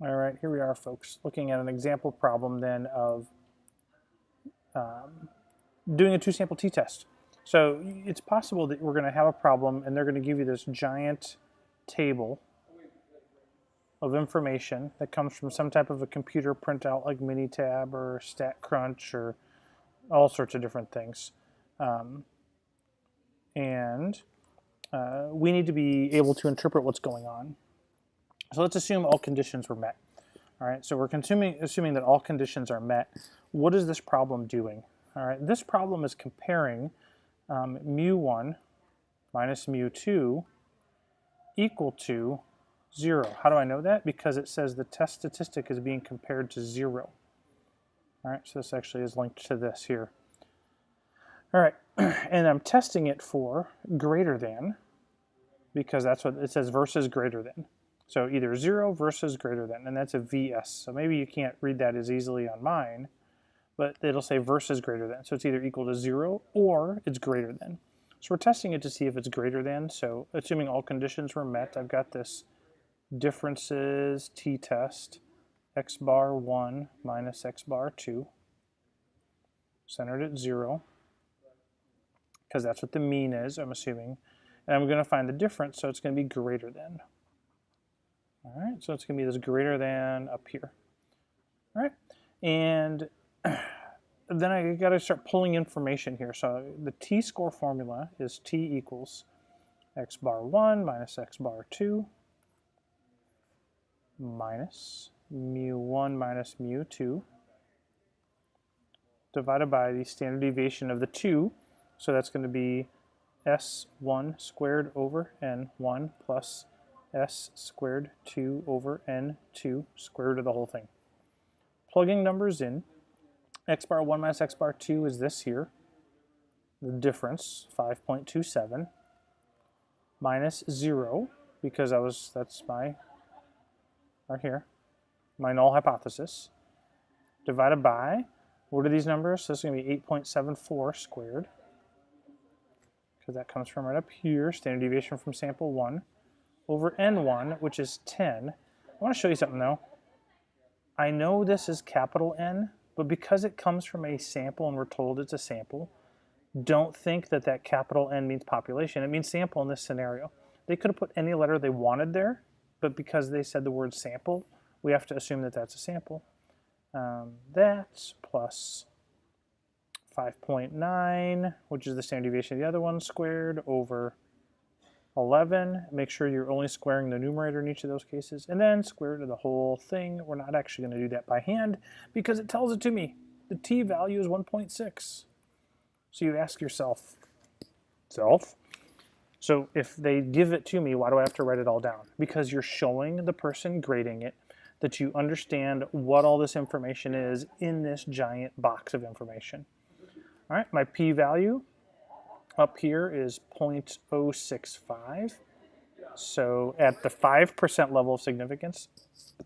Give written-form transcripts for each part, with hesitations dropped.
All right, here we are, folks, looking at an example problem then of doing a two-sample t-test. So it's possible that we're going to have a problem and they're going to give you this giant table of information that comes from some type of a computer printout like Minitab or StatCrunch or all sorts of different things. And we need to be able to interpret what's going on. So let's assume all conditions were met. All right, so we're assuming that all conditions are met. What is this problem doing? All right, this problem is comparing mu1 minus mu2 equal to 0. How do I know that? Because it says the test statistic is being compared to 0. All right, so this actually is linked to this here. All right, and I'm testing it for greater than, because that's what it says, versus greater than. So either 0 versus greater than, and that's a VS. So maybe you can't read that as easily on mine, but it'll say versus greater than. So it's either equal to 0 or it's greater than. So we're testing it to see if it's greater than. So assuming all conditions were met, I've got this differences t-test, x bar 1 minus x bar 2, centered at 0, because that's what the mean is, I'm assuming. And I'm going to find the difference, so it's going to be greater than. All right, so it's going to be this greater than up here. All right, and then I got to start pulling information here. So the t-score formula is t equals x bar 1 minus x bar 2 minus mu1 minus mu2 divided by the standard deviation of the 2. So that's going to be s1 squared over n1 plus s squared 2 over n2 square root of the whole thing. Plugging numbers in, x bar 1 minus x bar 2 is this here, the difference, 5.27, minus 0, because that's my, right here, my null hypothesis, divided by, what are these numbers? So this is going to be 8.74 squared, because that comes from right up here, standard deviation from sample 1, over n1, which is 10. I want to show you something though. I know this is capital N, but because it comes from a sample and we're told it's a sample, don't think that that capital N means population. It means sample in this scenario. They could have put any letter they wanted there, but because they said the word sample, we have to assume that that's a sample. That's plus 5.9, which is the standard deviation of the other one, squared over 11. Make sure you're only squaring the numerator in each of those cases, and then square root of the whole thing. We're not actually going to do that by hand because it tells it to me. The t value is 1.6. So you ask yourself, so if they give it to me, why do I have to write it all down? Because you're showing the person grading it that you understand what all this information is in this giant box of information. All right, my p-value up here is 0.065. So at the 5% level of significance,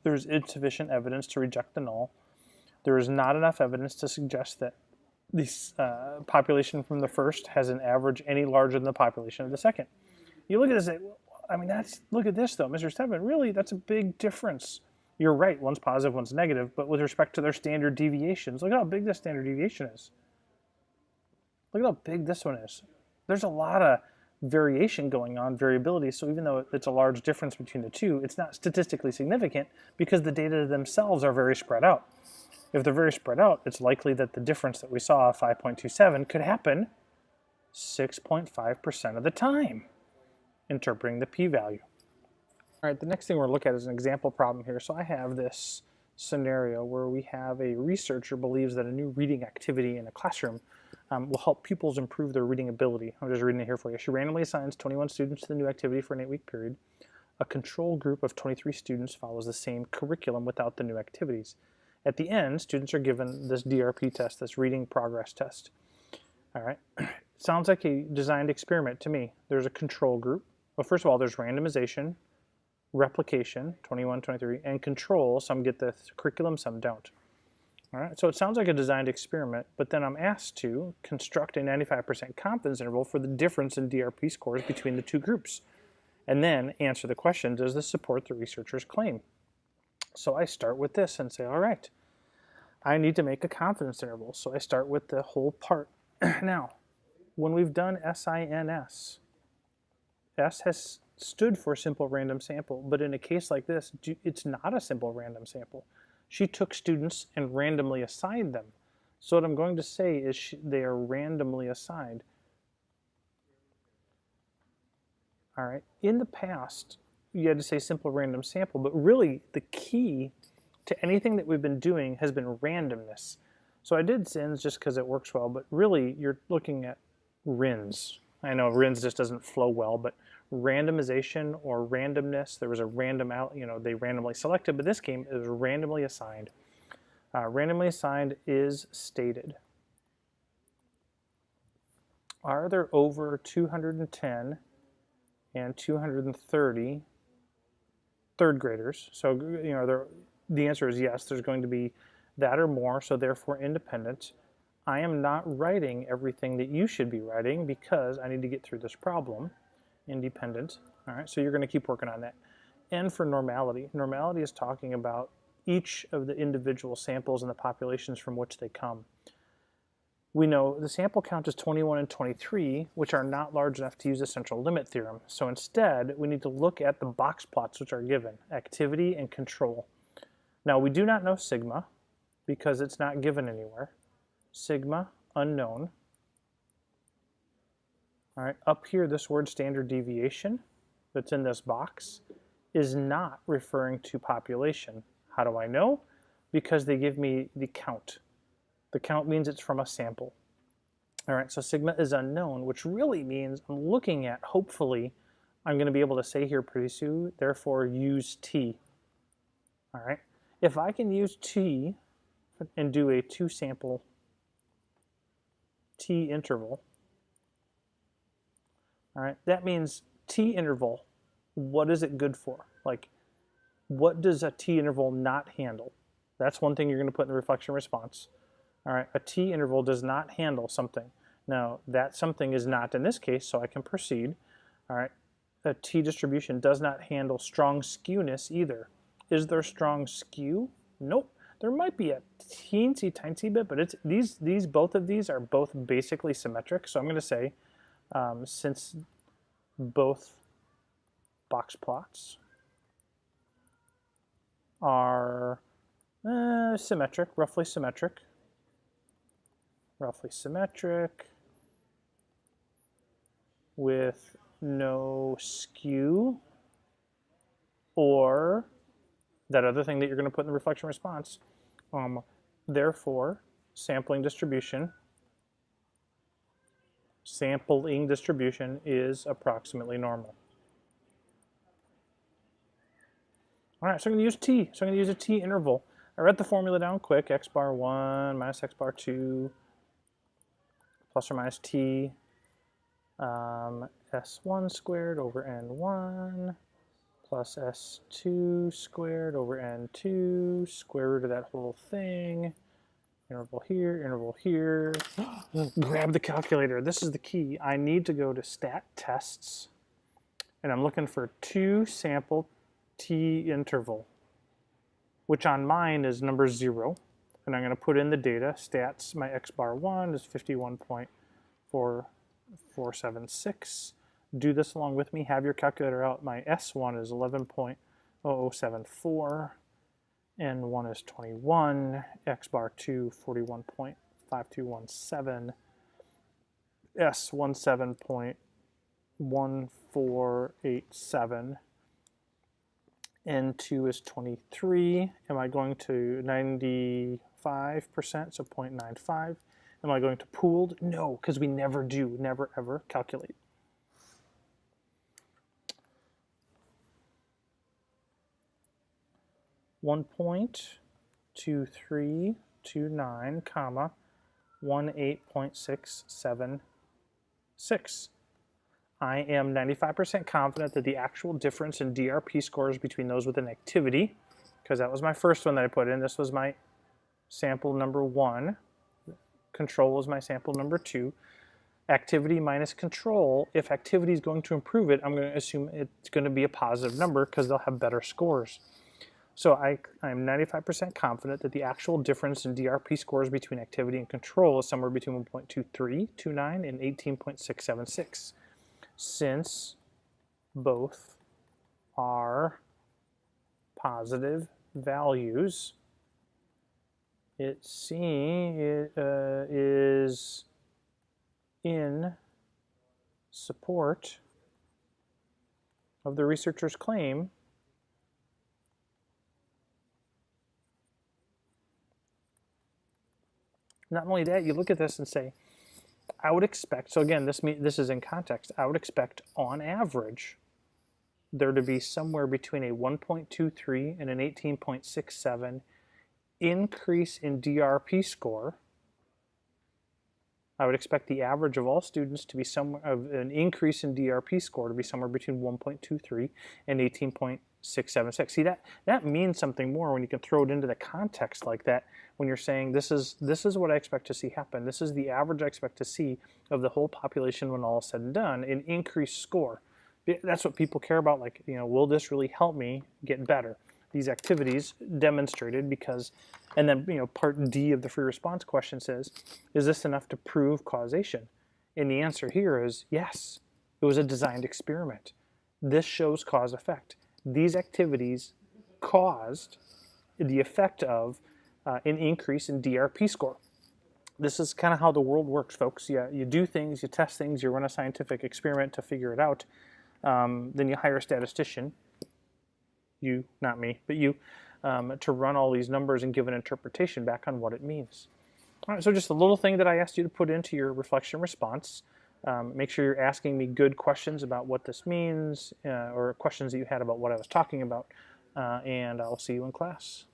there's insufficient evidence to reject the null. There is not enough evidence to suggest that this population from the first has an average any larger than the population of the second. You look at this and say, I mean, look at this though, Mr. Stedman, really, that's a big difference. You're right, one's positive, one's negative, but with respect to their standard deviations, look at how big this standard deviation is. Look at how big this one is. There's a lot of variation going on, variability, so even though it's a large difference between the two, it's not statistically significant because the data themselves are very spread out. If they're very spread out, it's likely that the difference that we saw, 5.27, could happen 6.5% of the time, interpreting the p-value. All right, the next thing we're looking at is an example problem here. So I have this scenario where we have a researcher believes that a new reading activity in a classroom will help pupils improve their reading ability. I'm just reading it here for you. She randomly assigns 21 students to the new activity for an 8-week period. A control group of 23 students follows the same curriculum without the new activities. At the end, students are given this DRP test, this reading progress test. All right, sounds like a designed experiment to me. There's a control group. Well, first of all, there's randomization, replication, 21, 23, and control. Some get the curriculum, some don't. All right, so it sounds like a designed experiment, but then I'm asked to construct a 95% confidence interval for the difference in DRP scores between the two groups, and then answer the question, does this support the researcher's claim? So I start with this and say, all right, I need to make a confidence interval. So I start with the whole part. Now, when we've done SINS, S has stood for simple random sample, but in a case like this, it's not a simple random sample. She took students and randomly assigned them. So what I'm going to say is they are randomly assigned. All right. In the past, you had to say simple random sample, but really the key to anything that we've been doing has been randomness. So I did SINS just because it works well, but really you're looking at RINS. I know RINS just doesn't flow well, but randomization or randomness, there was a random out, they randomly selected, but this game is randomly assigned. Randomly assigned is stated. Are there over 210 and 230 third graders? So, the answer is yes, there's going to be that or more, so therefore independent. I am not writing everything that you should be writing because I need to get through this problem. Independent. All right, so you're going to keep working on that. And for normality. Normality is talking about each of the individual samples and the populations from which they come. We know the sample count is 21 and 23, which are not large enough to use the central limit theorem. So instead, we need to look at the box plots which are given, activity and control. Now, we do not know sigma because it's not given anywhere. Sigma, unknown. All right, up here, this word standard deviation that's in this box is not referring to population. How do I know? Because they give me the count. The count means it's from a sample. All right, so sigma is unknown, which really means I'm looking at, hopefully, I'm going to be able to say here pretty soon, therefore use t. All right, if I can use t and do a 2-sample t interval, all right, that means t interval, what is it good for? Like, what does a t interval not handle? That's one thing you're going to put in the reflection response. All right, a t interval does not handle something. Now, that something is not in this case, so I can proceed. All right, a t distribution does not handle strong skewness either. Is there strong skew? Nope. There might be a teensy bit, but it's both of these are both basically symmetric. So I'm going to say, since both box plots are symmetric, roughly symmetric, with no skew, or that other thing that you're going to put in the reflection response. Therefore, sampling distribution is approximately normal. All right, so I'm going to use t. So I'm going to use a t interval. I wrote the formula down quick. X bar 1 minus x bar 2 plus or minus t s1 squared over n1 plus s2 squared over n2, square root of that whole thing, interval here, grab the calculator. This is the key. I need to go to stat tests, and I'm looking for 2-sample t interval, which on mine is number 0, and I'm going to put in the data. Stats, my x bar 1 is 51.4476. Do this along with me. Have your calculator out. My S1 is 11.0074. N1 is 21. X bar 2, 41.5217. S 17.1487. N2 is 23. Am I going to 95%, so 0.95? Am I going to pooled? No, because we never do, never ever calculate. .2329, comma 18.676. I am 95% confident that the actual difference in DRP scores between those with an activity, because that was my first one that I put in, this was my sample number 1, control was my sample number 2, activity minus control, if activity is going to improve it, I'm going to assume it's going to be a positive number because they'll have better scores. So I'm 95% confident that the actual difference in DRP scores between activity and control is somewhere between 1.2329 and 18.676. Since both are positive values, it is in support of the researcher's claim not only that, you look at this and say, I would expect, so again, this is in context, I would expect on average there to be somewhere between a 1.23 and an 18.67 increase in DRP score. I would expect the average of all students to be an increase in DRP score to be somewhere between 1.23 and 18.676. See, that means something more when you can throw it into the context like that, when you're saying this is what I expect to see happen. This is the average I expect to see of the whole population when all is said and done, an increased score. That's what people care about, like, will this really help me get better? These activities demonstrated because, and then part D of the free response question says, is this enough to prove causation? And the answer here is yes. It was a designed experiment. This shows cause effect. These activities caused the effect of an increase in DRP score. This is kind of how the world works, folks. You do things, you test things, you run a scientific experiment to figure it out. Then you hire a statistician, you, not me, but you, to run all these numbers and give an interpretation back on what it means. All right, so just a little thing that I asked you to put into your reflection response. Make sure you're asking me good questions about what this means, or questions that you had about what I was talking about, and I'll see you in class.